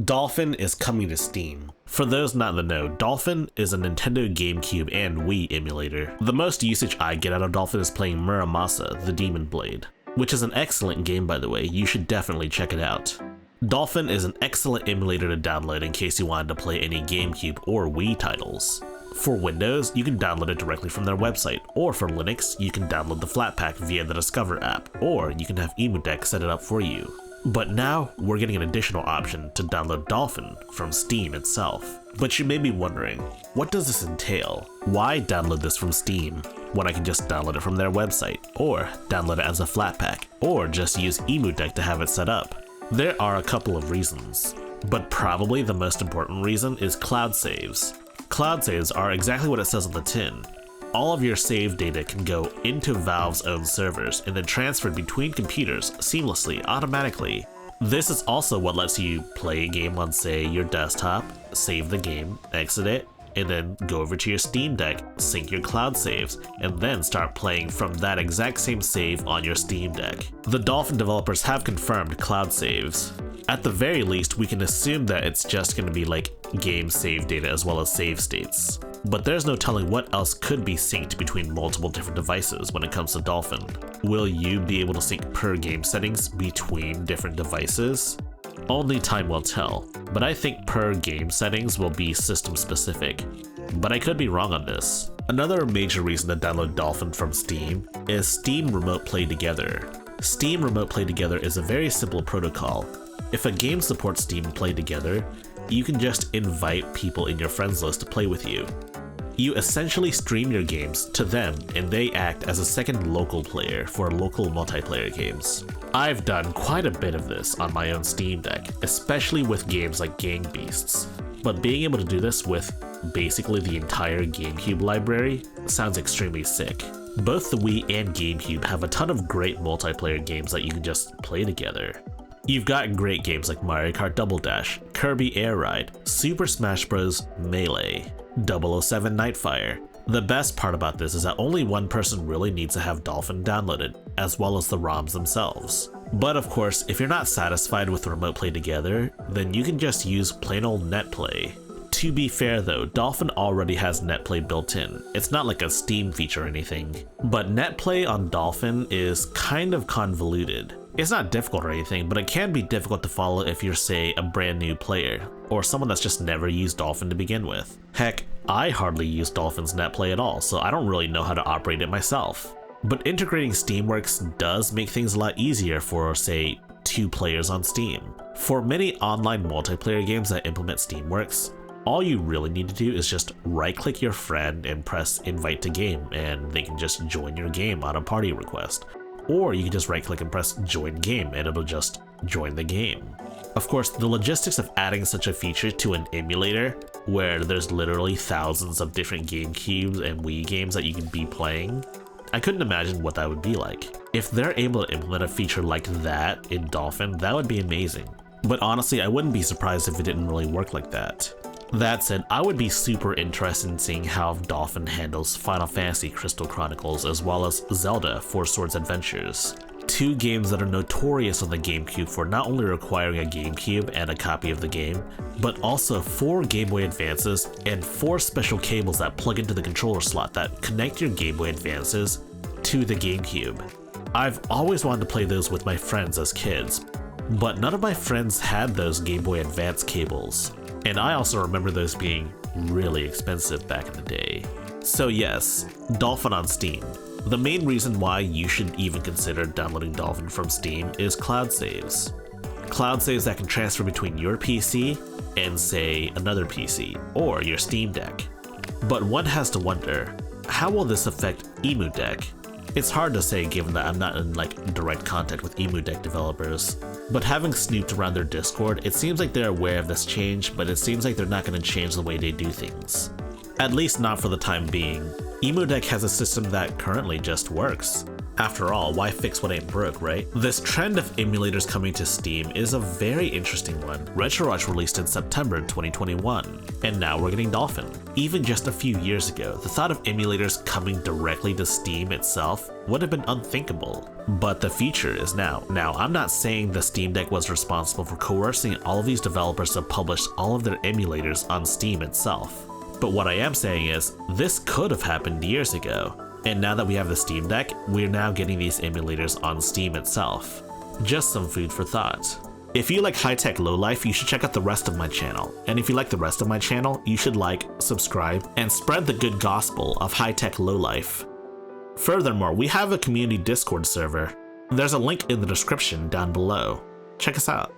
Dolphin is coming to Steam. For those not in the know, Dolphin is a Nintendo GameCube and Wii emulator. The most usage I get out of Dolphin is playing Muramasa, the Demon Blade, which is an excellent game by the way, you should definitely check it out. Dolphin is an excellent emulator to download in case you wanted to play any GameCube or Wii titles. For Windows, you can download it directly from their website, or for Linux, you can download the Flatpak via the Discover app, or you can have EmuDeck set it up for you. But now, we're getting an additional option to download Dolphin from Steam itself. But you may be wondering, what does this entail? Why download this from Steam when I can just download it from their website, or download it as a Flatpak, or just use EmuDeck to have it set up? There are a couple of reasons, but probably the most important reason is cloud saves. Cloud saves are exactly what it says on the tin. All of your save data can go into Valve's own servers and then transferred between computers seamlessly, automatically. This is also what lets you play a game on, say, your desktop, save the game, exit it, and then go over to your Steam Deck, sync your cloud saves, and then start playing from that exact same save on your Steam Deck. The Dolphin developers have confirmed cloud saves. At the very least, we can assume that it's just going to be like game save data as well as save states. But there's no telling what else could be synced between multiple different devices when it comes to Dolphin. Will you be able to sync per game settings between different devices? Only time will tell, but I think per game settings will be system specific. But I could be wrong on this. Another major reason to download Dolphin from Steam is Steam Remote Play Together. Steam Remote Play Together is a very simple protocol. If a game supports Steam Play Together, you can just invite people in your friends list to play with you. You essentially stream your games to them and they act as a second local player for local multiplayer games. I've done quite a bit of this on my own Steam Deck, especially with games like Gang Beasts. But being able to do this with basically the entire GameCube library sounds extremely sick. Both the Wii and GameCube have a ton of great multiplayer games that you can just play together. You've got great games like Mario Kart Double Dash, Kirby Air Ride, Super Smash Bros. Melee, 007 Nightfire. The best part about this is that only one person really needs to have Dolphin downloaded, as well as the ROMs themselves. But of course, if you're not satisfied with Remote Play Together, then you can just use plain old NetPlay. To be fair though, Dolphin already has NetPlay built in. It's not like a Steam feature or anything. But NetPlay on Dolphin is kind of convoluted. It's not difficult or anything, but it can be difficult to follow if you're, say, a brand new player, or someone that's just never used Dolphin to begin with. Heck, I hardly use Dolphin's NetPlay at all, so I don't really know how to operate it myself. But integrating Steamworks does make things a lot easier for, say, 2 players on Steam. For many online multiplayer games that implement Steamworks, all you really need to do is just right-click your friend and press Invite to Game, and they can just join your game on a party request. Or you can just right-click and press Join Game, and it'll just join the game. Of course, the logistics of adding such a feature to an emulator, where there's literally thousands of different GameCubes and Wii games that you can be playing, I couldn't imagine what that would be like. If they're able to implement a feature like that in Dolphin, that would be amazing. But honestly, I wouldn't be surprised if it didn't really work like that. That said, I would be super interested in seeing how Dolphin handles Final Fantasy Crystal Chronicles as well as Zelda 4 Swords Adventures. 2 games that are notorious on the GameCube for not only requiring a GameCube and a copy of the game, but also 4 Game Boy Advances and 4 special cables that plug into the controller slot that connect your Game Boy Advances to the GameCube. I've always wanted to play those with my friends as kids, but none of my friends had those Game Boy Advance cables. And I also remember those being really expensive back in the day. So yes, Dolphin on Steam. The main reason why you should even consider downloading Dolphin from Steam is cloud saves. Cloud saves that can transfer between your PC and, say, another PC, or your Steam Deck. But one has to wonder, how will this affect EmuDeck? It's hard to say given that I'm not in direct contact with EmuDeck developers, but having snooped around their Discord, it seems like they're aware of this change, but it seems like they're not going to change the way they do things. At least not for the time being. EmuDeck has a system that currently just works. After all, why fix what ain't broke, right? This trend of emulators coming to Steam is a very interesting one. Retroarch released in September 2021, and now we're getting Dolphin. Even just a few years ago, the thought of emulators coming directly to Steam itself would have been unthinkable, but the future is now. Now, I'm not saying the Steam Deck was responsible for coercing all of these developers to publish all of their emulators on Steam itself, but what I am saying is, this could have happened years ago. And now that we have the Steam Deck, we're now getting these emulators on Steam itself. Just some food for thought. If you like high-tech lowlife, you should check out the rest of my channel. And if you like the rest of my channel, you should like, subscribe, and spread the good gospel of high-tech lowlife. Furthermore, we have a community Discord server. There's a link in the description down below. Check us out.